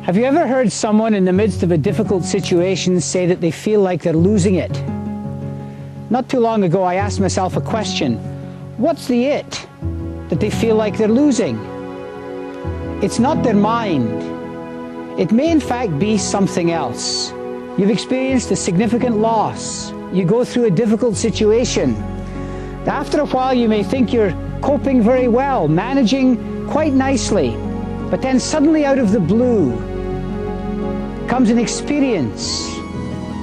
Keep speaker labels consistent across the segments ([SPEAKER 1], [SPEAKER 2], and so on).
[SPEAKER 1] Have you ever heard someone in the midst of a difficult situation say that they feel like they're losing it? Not too long ago, I asked myself a question. What's the it that they feel like they're losing? It's not their mind. It may in fact be something else. You've experienced a significant loss. You go through a difficult situation. After a while, you may think you're coping very well, managing quite nicely, but then suddenly out of the blue comes an experience.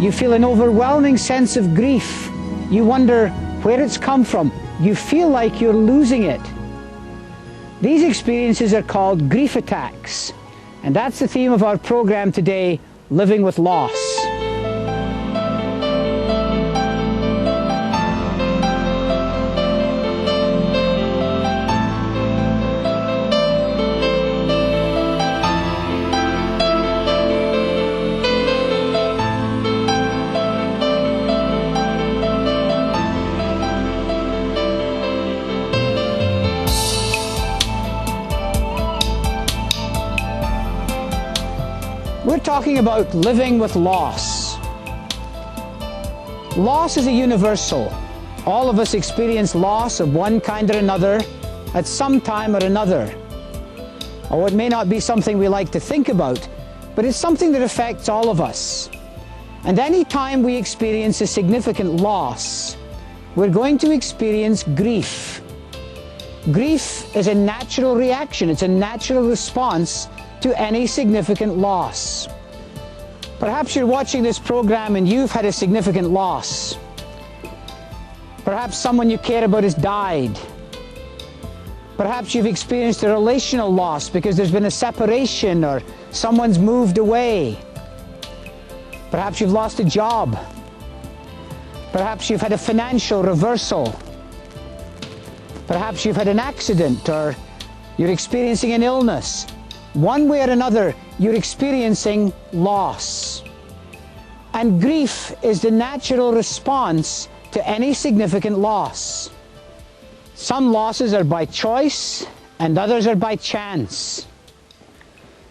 [SPEAKER 1] You feel an overwhelming sense of grief. You wonder where it's come from. You feel like you're losing it. These experiences are called grief attacks. And that's the theme of our program today, Living with Loss. We're talking about living with loss. Loss is a universal. All of us experience loss of one kind or another at some time or another. Oh, it may not be something we like to think about, but it's something that affects all of us. And any time we experience a significant loss, we're going to experience grief. Grief is a natural reaction. It's a natural response to any significant loss. Perhaps you're watching this program and you've had a significant loss. Perhaps someone you care about has died. Perhaps you've experienced a relational loss because there's been a separation or someone's moved away. Perhaps you've lost a job. Perhaps you've had a financial reversal. Perhaps you've had an accident or you're experiencing an illness. One way or another, you're experiencing loss. And grief is the natural response to any significant loss. Some losses are by choice and others are by chance.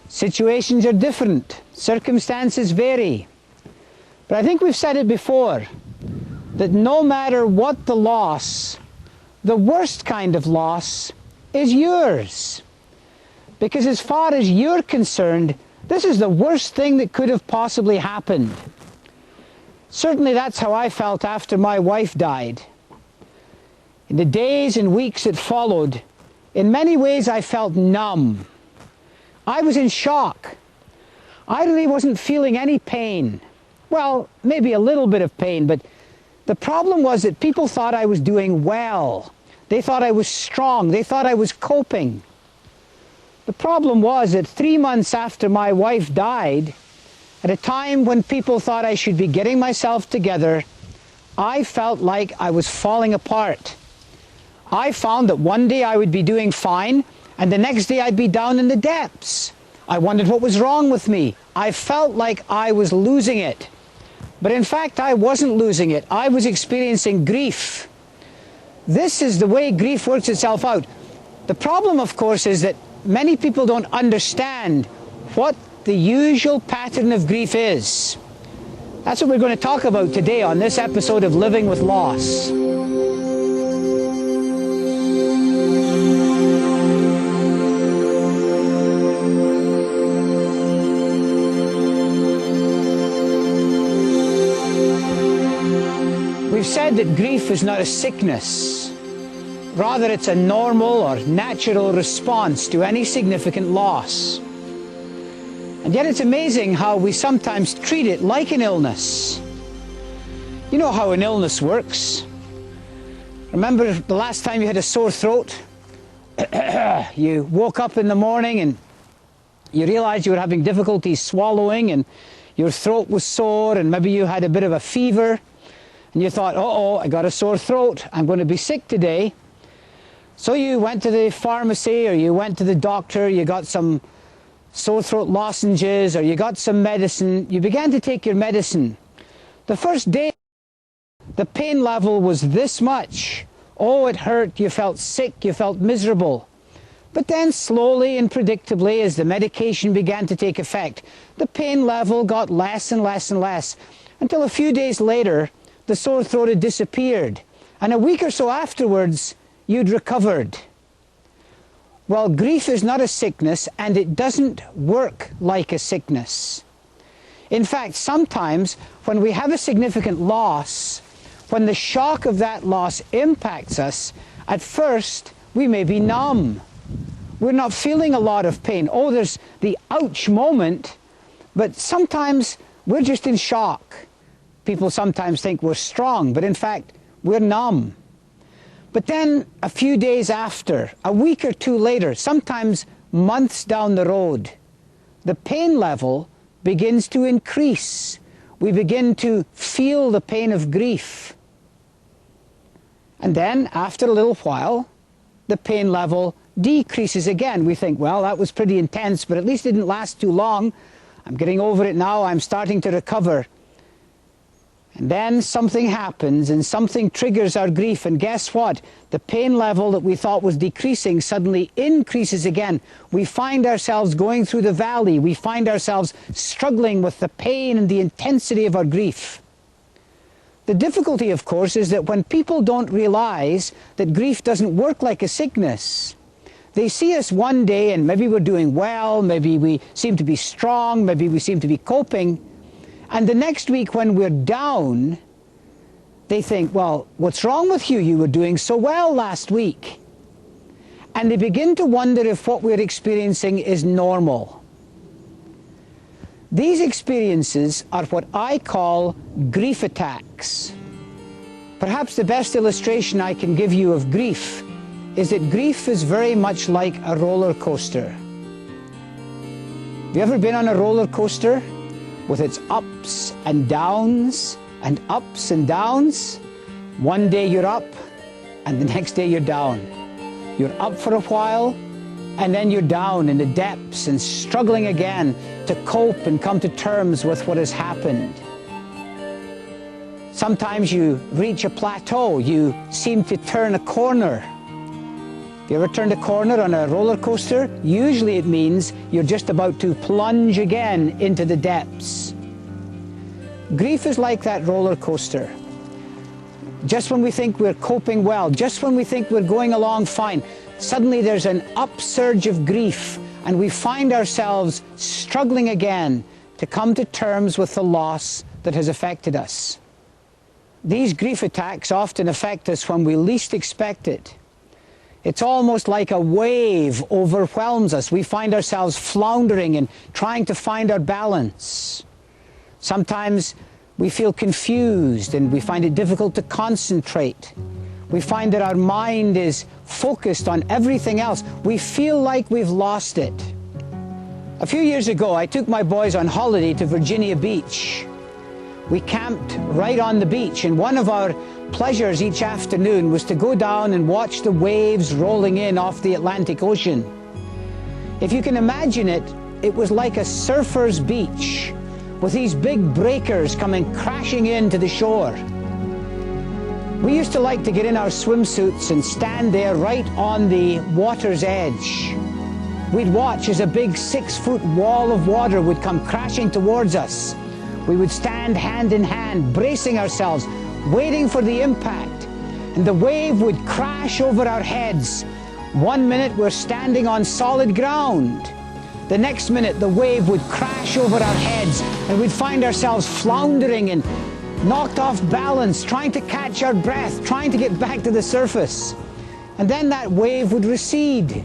[SPEAKER 1] Situations are different. Circumstances vary. But I think we've said it before, that no matter what the loss, the worst kind of loss is yours. Because as far as you're concerned, this is the worst thing that could have possibly happened. Certainly that's how I felt after my wife died. In the days and weeks that followed, in many ways I felt numb. I was in shock. I really wasn't feeling any pain. Well, maybe a little bit of pain, but the problem was that people thought I was doing well. They thought I was strong. They thought I was coping. The problem was that 3 months after my wife died, at a time when people thought I should be getting myself together, I felt like I was falling apart. I found that one day I would be doing fine, and the next day I'd be down in the depths. I wondered what was wrong with me. I felt like I was losing it. But in fact, I wasn't losing it. I was experiencing grief. This is the way grief works itself out. The problem, of course, is that many people don't understand what the usual pattern of grief is. That's what we're going to talk about today on this episode of Living with Loss. We've said that grief is not a sickness. Rather, it's a normal or natural response to any significant loss. And yet it's amazing how we sometimes treat it like an illness. You know how an illness works. Remember the last time you had a sore throat? You woke up in the morning and you realized you were having difficulty swallowing and your throat was sore and maybe you had a bit of a fever and you thought, uh-oh, I got a sore throat. I'm going to be sick today. So you went to the pharmacy or you went to the doctor, you got some sore throat lozenges or you got some medicine. You began to take your medicine. The first day, the pain level was this much. Oh, it hurt, you felt sick, you felt miserable. But then slowly and predictably, as the medication began to take effect, the pain level got less and less and less, until a few days later, the sore throat had disappeared. And a week or so afterwards, you'd recovered. Well, grief is not a sickness, and it doesn't work like a sickness. In fact, sometimes when we have a significant loss, when the shock of that loss impacts us, at first we may be numb. We're not feeling a lot of pain. Oh, there's the ouch moment, but sometimes we're just in shock. People sometimes think we're strong, but in fact, we're numb. But then a few days after, a week or two later, sometimes months down the road, the pain level begins to increase. We begin to feel the pain of grief. And then, after a little while, the pain level decreases again. We think, well, that was pretty intense, but at least it didn't last too long. I'm getting over it now. I'm starting to recover. And then something happens, and something triggers our grief. And guess what? The pain level that we thought was decreasing suddenly increases again. We find ourselves going through the valley. We find ourselves struggling with the pain and the intensity of our grief. The difficulty, of course, is that when people don't realize that grief doesn't work like a sickness, they see us one day and maybe we're doing well, maybe we seem to be strong, maybe we seem to be coping, and the next week when we're down, they think, well, what's wrong with you? You were doing so well last week. And they begin to wonder if what we're experiencing is normal. These experiences are what I call grief attacks. Perhaps the best illustration I can give you of grief is that grief is very much like a roller coaster. Have you ever been on a roller coaster with its ups and downs and ups and downs? One day you're up and the next day you're down. You're up for a while and then you're down in the depths and struggling again to cope and come to terms with what has happened. Sometimes you reach a plateau. You seem to turn a corner. Have you ever turned a corner on a roller coaster? Usually it means you're just about to plunge again into the depths. Grief is like that roller coaster. Just when we think we're coping well, just when we think we're going along fine, suddenly there's an upsurge of grief, and we find ourselves struggling again to come to terms with the loss that has affected us. These grief attacks often affect us when we least expect it. It's almost like a wave overwhelms us. We find ourselves floundering and trying to find our balance. Sometimes we feel confused and we find it difficult to concentrate. We find that our mind is focused on everything else. We feel like we've lost it. A few years ago, I took my boys on holiday to Virginia Beach. We camped right on the beach, and one of our pleasures each afternoon was to go down and watch the waves rolling in off the Atlantic Ocean. If you can imagine it, it was like a surfer's beach, with these big breakers coming crashing into the shore. We used to like to get in our swimsuits and stand there right on the water's edge. We'd watch as a big 6-foot wall of water would come crashing towards us. We would stand hand in hand, bracing ourselves, waiting for the impact, and the wave would crash over our heads. One minute we're standing on solid ground. The next minute the wave would crash over our heads, and we'd find ourselves floundering and knocked off balance, trying to catch our breath, trying to get back to the surface. And then that wave would recede.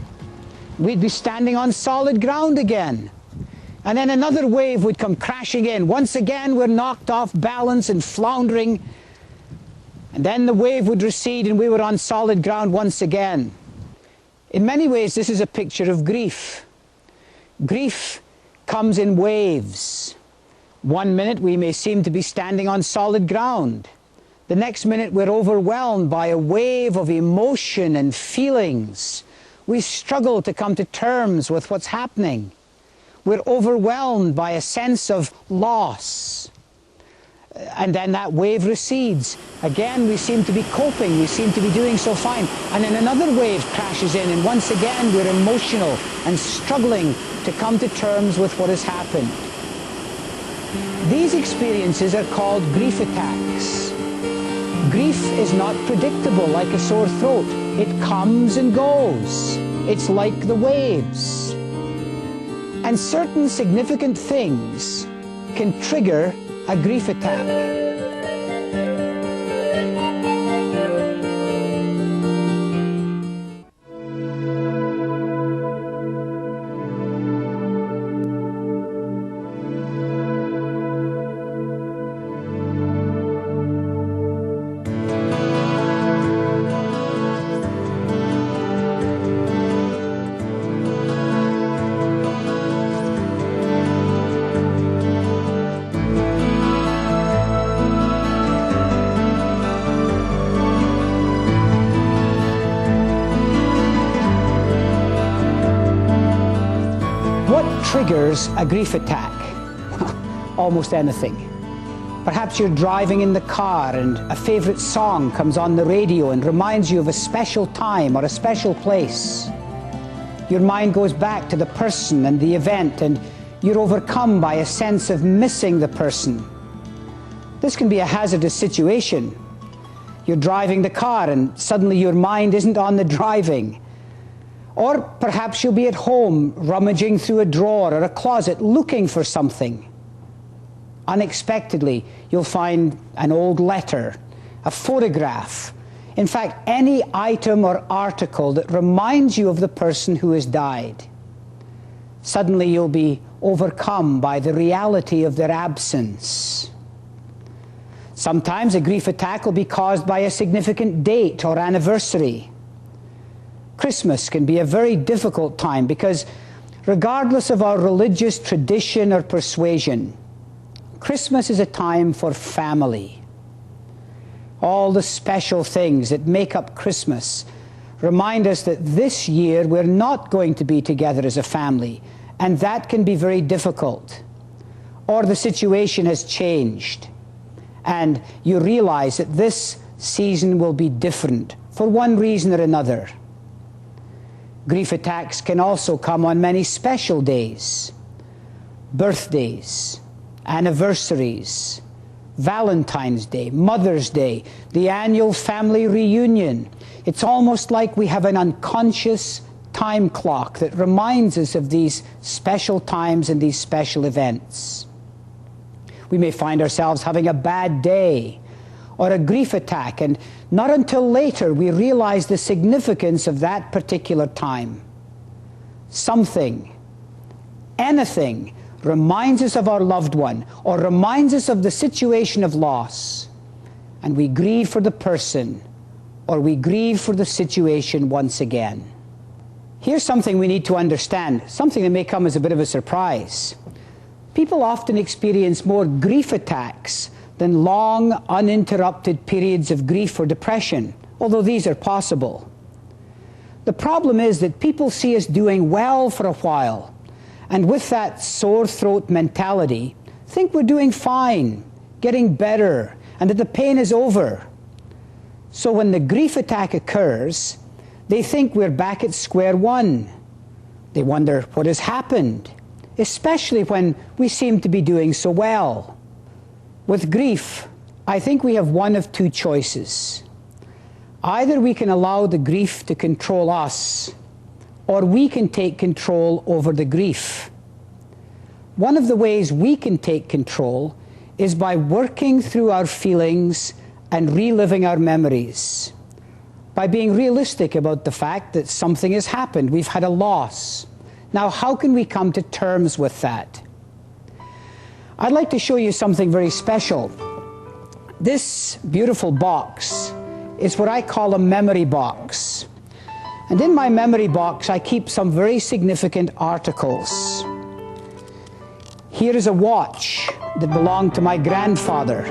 [SPEAKER 1] We'd be standing on solid ground again. And then another wave would come crashing in. Once again, we're knocked off balance and floundering. And then the wave would recede and we were on solid ground once again. In many ways, this is a picture of grief. Grief comes in waves. One minute we may seem to be standing on solid ground. The next minute we're overwhelmed by a wave of emotion and feelings. We struggle to come to terms with what's happening. We're overwhelmed by a sense of loss. and then that wave recedes. Again, we seem to be coping, we seem to be doing so fine, and then another wave crashes in, and once again we're emotional and struggling to come to terms with what has happened. These experiences are called grief attacks. Grief is not predictable like a sore throat. It comes and goes. It's like the waves. And certain significant things can trigger a grief attack. What triggers a grief attack? Almost anything. Perhaps you're driving in the car and a favorite song comes on the radio and reminds you of a special time or a special place. Your mind goes back to the person and the event, and you're overcome by a sense of missing the person. This can be a hazardous situation. You're driving the car and suddenly your mind isn't on the driving. Or perhaps you'll be at home rummaging through a drawer or a closet looking for something. Unexpectedly, you'll find an old letter, a photograph, in fact, any item or article that reminds you of the person who has died. Suddenly you'll be overcome by the reality of their absence. Sometimes a grief attack will be caused by a significant date or anniversary. Christmas can be a very difficult time because regardless of our religious tradition or persuasion, Christmas is a time for family. All the special things that make up Christmas remind us that this year we're not going to be together as a family, and that can be very difficult. Or the situation has changed, and you realize that this season will be different for one reason or another. Grief attacks can also come on many special days, birthdays, anniversaries, Valentine's Day, Mother's Day, the annual family reunion. It's almost like we have an unconscious time clock that reminds us of these special times and these special events. We may find ourselves having a bad day or a grief attack, and not until later we realize the significance of that particular time. Something, anything, reminds us of our loved one or reminds us of the situation of loss, and we grieve for the person or we grieve for the situation once again. Here's something we need to understand, something that may come as a bit of a surprise. People often experience more grief attacks than long, uninterrupted periods of grief or depression, although these are possible. The problem is that people see us doing well for a while, and with that sore throat mentality, think we're doing fine, getting better, and that the pain is over. So when the grief attack occurs, they think we're back at square one. They wonder what has happened, especially when we seem to be doing so well. With grief, I think we have one of two choices. Either we can allow the grief to control us, or we can take control over the grief. One of the ways we can take control is by working through our feelings and reliving our memories, by being realistic about the fact that something has happened, we've had a loss. Now, how can we come to terms with that? I'd like to show you something very special. This beautiful box is what I call a memory box. And in my memory box, I keep some very significant articles. Here is a watch that belonged to my grandfather.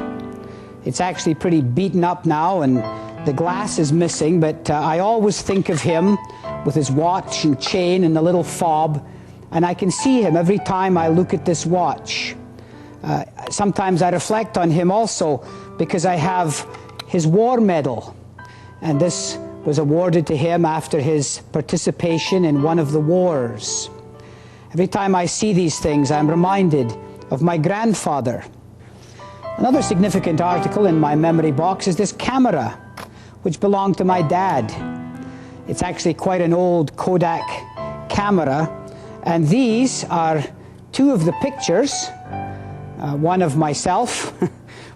[SPEAKER 1] It's actually pretty beaten up now, and the glass is missing, but I always think of him with his watch and chain and the little fob, and I can see him every time I look at this watch. Sometimes I reflect on him also because I have his war medal, and this was awarded to him after his participation in one of the wars. Every time I see these things, I'm reminded of my grandfather. Another significant article in my memory box is this camera, which belonged to my dad. It's actually quite an old Kodak camera, and these are two of the pictures, one of myself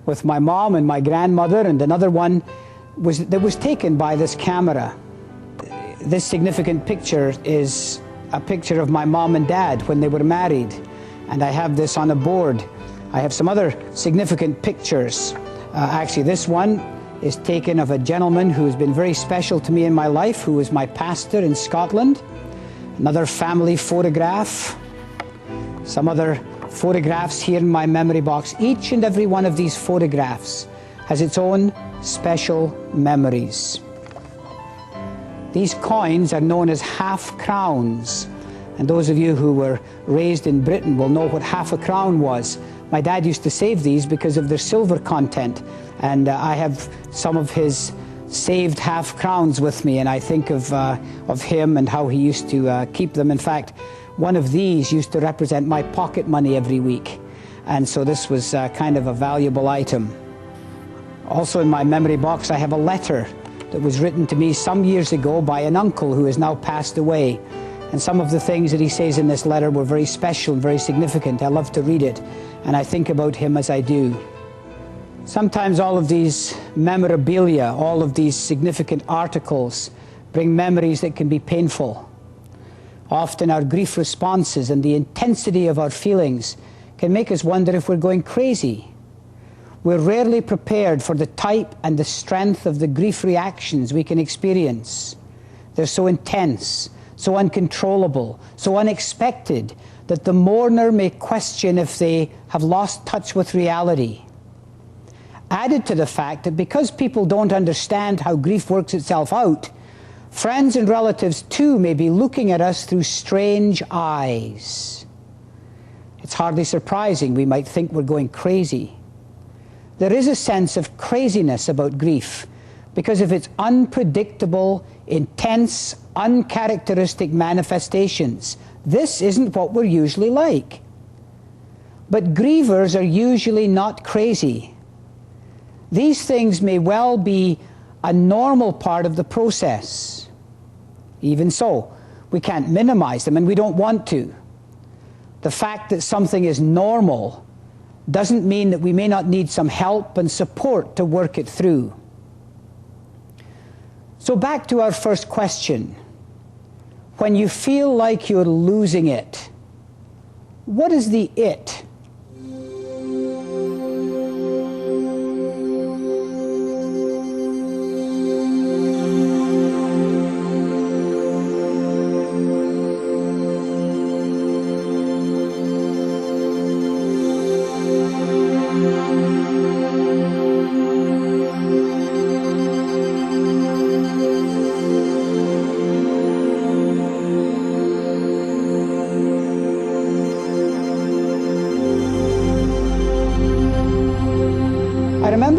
[SPEAKER 1] with my mom and my grandmother, and another one that was taken by this camera. This significant picture is a picture of my mom and dad when they were married, and I have this on a board. I have some other significant pictures. Actually, this one is taken of a gentleman who has been very special to me in my life, who was my pastor in Scotland. Another family photograph. Some other photographs here in my memory box. Each and every one of these photographs has its own special memories. These coins are known as half crowns, and those of you who were raised in Britain will know what half a crown was. My dad used to save these because of their silver content, and I have some of his saved half crowns with me, and I think of him and how he used to keep them. In fact, one of these used to represent my pocket money every week, and so this was kind of a valuable item. Also in my memory box, I have a letter that was written to me some years ago by an uncle who has now passed away. And some of the things that he says in this letter were very special and very significant. I love to read it, and I think about him as I do. Sometimes all of these memorabilia, all of these significant articles, bring memories that can be painful. Often our grief responses and the intensity of our feelings can make us wonder if we're going crazy. We're rarely prepared for the type and the strength of the grief reactions we can experience. They're so intense, so uncontrollable, so unexpected, that the mourner may question if they have lost touch with reality. Added to the fact that because people don't understand how grief works itself out, friends and relatives too may be looking at us through strange eyes. It's hardly surprising we might think we're going crazy. There is a sense of craziness about grief because of its unpredictable, intense, uncharacteristic manifestations. This isn't what we're usually like. But grievers are usually not crazy. These things may well be a normal part of the process. Even so, we can't minimize them, and we don't want to. The fact that something is normal doesn't mean that we may not need some help and support to work it through. So back to our first question. When you feel like you're losing it, what is the it?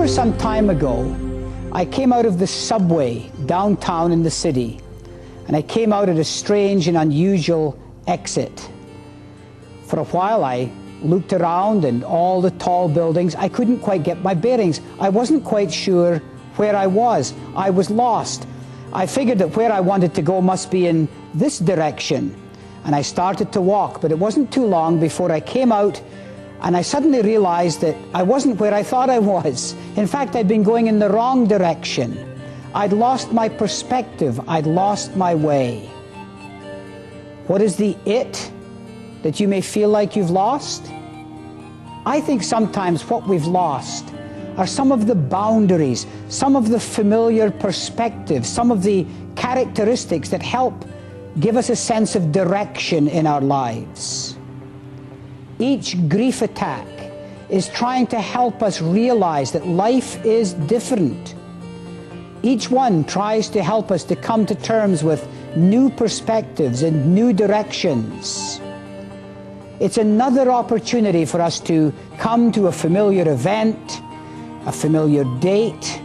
[SPEAKER 1] Some time ago, I came out of the subway downtown in the city, and I came out at a strange and unusual exit. For a while I looked around and all the tall buildings. I couldn't quite get my bearings. I wasn't quite sure where I was. I was lost. I figured that where I wanted to go must be in this direction, and I started to walk, but it wasn't too long before I came out and I suddenly realized that I wasn't where I thought I was. In fact, I'd been going in the wrong direction. I'd lost my perspective. I'd lost my way. What is the it that you may feel like you've lost? I think sometimes what we've lost are some of the boundaries, some of the familiar perspectives, some of the characteristics that help give us a sense of direction in our lives. Each grief attack is trying to help us realize that life is different. Each one tries to help us to come to terms with new perspectives and new directions. It's another opportunity for us to come to a familiar event, a familiar date,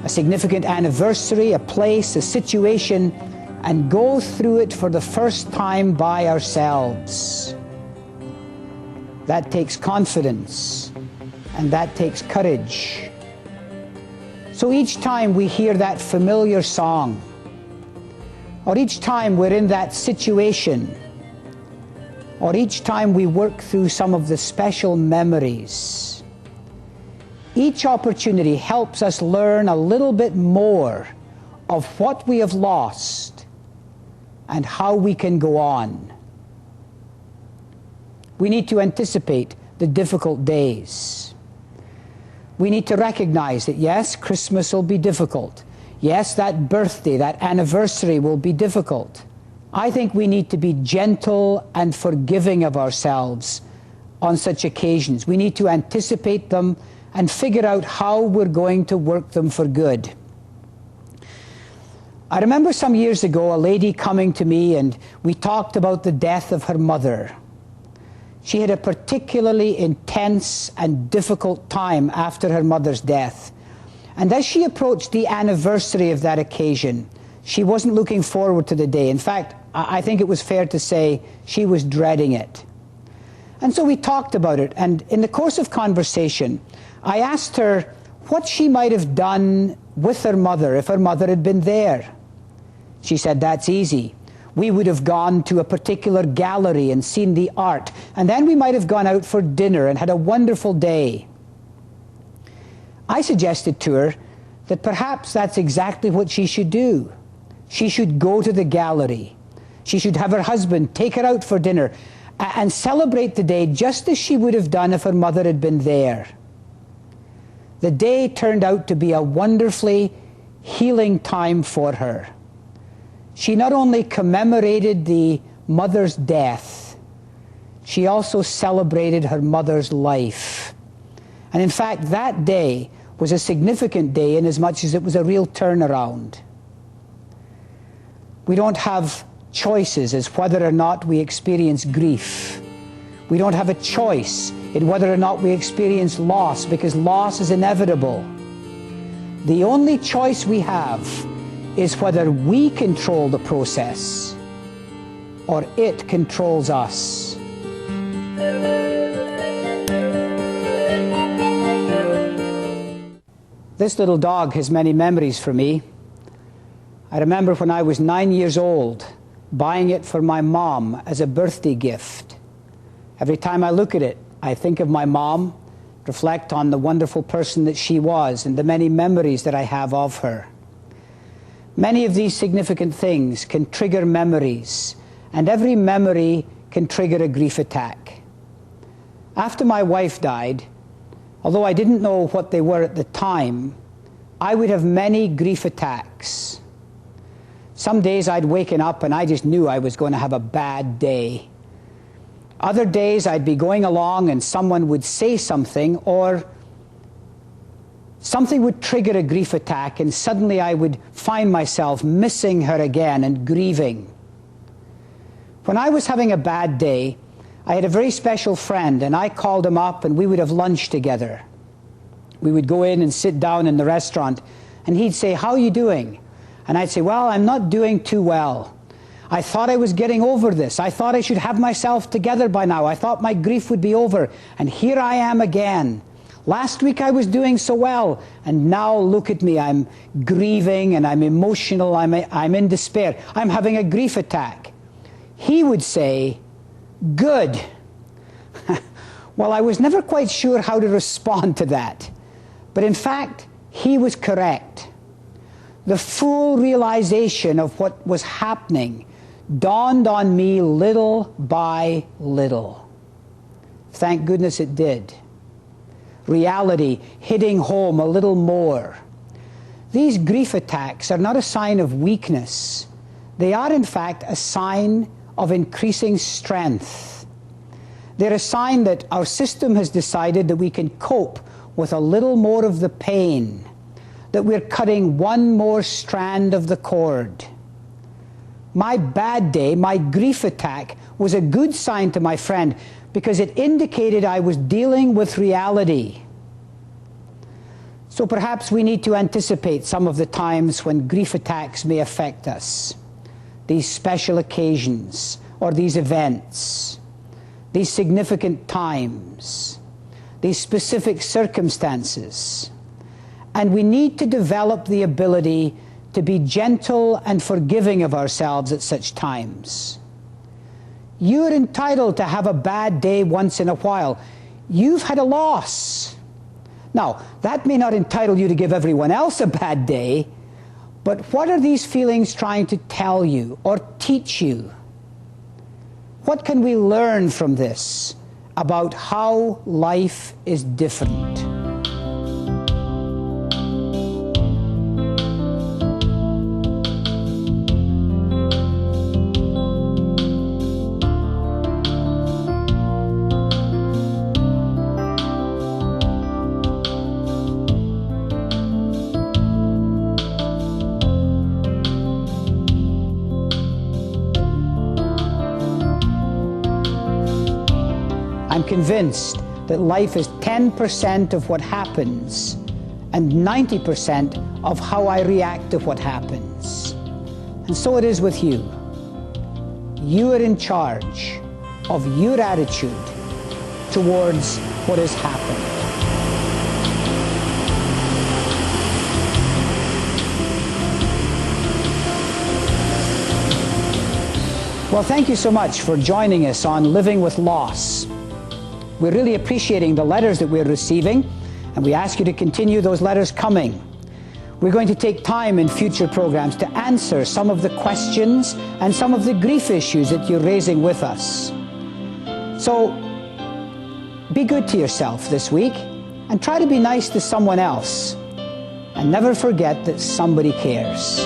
[SPEAKER 1] a significant anniversary, a place, a situation, and go through it for the first time by ourselves. That takes confidence, and that takes courage. So each time we hear that familiar song, or each time we're in that situation, or each time we work through some of the special memories, each opportunity helps us learn a little bit more of what we have lost and how we can go on. We need to anticipate the difficult days. We need to recognize that, yes, Christmas will be difficult. Yes, that birthday, that anniversary will be difficult. I think we need to be gentle and forgiving of ourselves on such occasions. We need to anticipate them and figure out how we're going to work them for good. I remember some years ago a lady coming to me, and we talked about the death of her mother. She had a particularly intense and difficult time after her mother's death. And as she approached the anniversary of that occasion, she wasn't looking forward to the day. In fact, I think it was fair to say she was dreading it. And so we talked about it, and in the course of conversation, I asked her what she might have done with her mother if her mother had been there. She said, "That's easy. We would have gone to a particular gallery and seen the art, and then we might have gone out for dinner and had a wonderful day." I suggested to her that perhaps that's exactly what she should do. She should go to the gallery. She should have her husband take her out for dinner and celebrate the day just as she would have done if her mother had been there. The day turned out to be a wonderfully healing time for her. She not only commemorated the mother's death, she also celebrated her mother's life. And in fact, that day was a significant day in as much as it was a real turnaround. We don't have choices as whether or not we experience grief. We don't have a choice in whether or not we experience loss, because loss is inevitable. The only choice we have is whether we control the process or it controls us. This little dog has many memories for me. I remember when I was 9 years old, buying it for my mom as a birthday gift. Every time I look at it, I think of my mom, reflect on the wonderful person that she was and the many memories that I have of her. Many of these significant things can trigger memories, and every memory can trigger a grief attack. After my wife died, although I didn't know what they were at the time, I would have many grief attacks. Some days I'd waken up and I just knew I was going to have a bad day. Other days I'd be going along and someone would say something, or something would trigger a grief attack, and suddenly I would find myself missing her again and grieving. When I was having a bad day, I had a very special friend, and I called him up and we would have lunch together. We would go in and sit down in the restaurant, and he'd say, "How are you doing?" And I'd say, "Well, I'm not doing too well. I thought I was getting over this. I thought I should have myself together by now. I thought my grief would be over. And here I am again. Last week I was doing so well, and now look at me. I'm grieving and I'm emotional. I'm in despair. I'm having a grief attack." He would say, "Good." Well, I was never quite sure how to respond to that. But in fact, he was correct. The full realization of what was happening dawned on me little by little. Thank goodness it did. Reality hitting home a little more. These grief attacks are not a sign of weakness. They are, in fact, a sign of increasing strength. They're a sign that our system has decided that we can cope with a little more of the pain, that we're cutting one more strand of the cord. My bad day, my grief attack, was a good sign to my friend because it indicated I was dealing with reality. So perhaps we need to anticipate some of the times when grief attacks may affect us. These special occasions or these events, these significant times, these specific circumstances. And we need to develop the ability to be gentle and forgiving of ourselves at such times. You're entitled to have a bad day once in a while. You've had a loss. Now, that may not entitle you to give everyone else a bad day, but what are these feelings trying to tell you or teach you? What can we learn from this about how life is different? I'm convinced that life is 10% of what happens and 90% of how I react to what happens. And so it is with you. You are in charge of your attitude towards what has happened. Well, thank you so much for joining us on Living with Loss. We're really appreciating the letters that we're receiving, and we ask you to continue those letters coming. We're going to take time in future programs to answer some of the questions and some of the grief issues that you're raising with us. So, be good to yourself this week, and try to be nice to someone else. And never forget that somebody cares.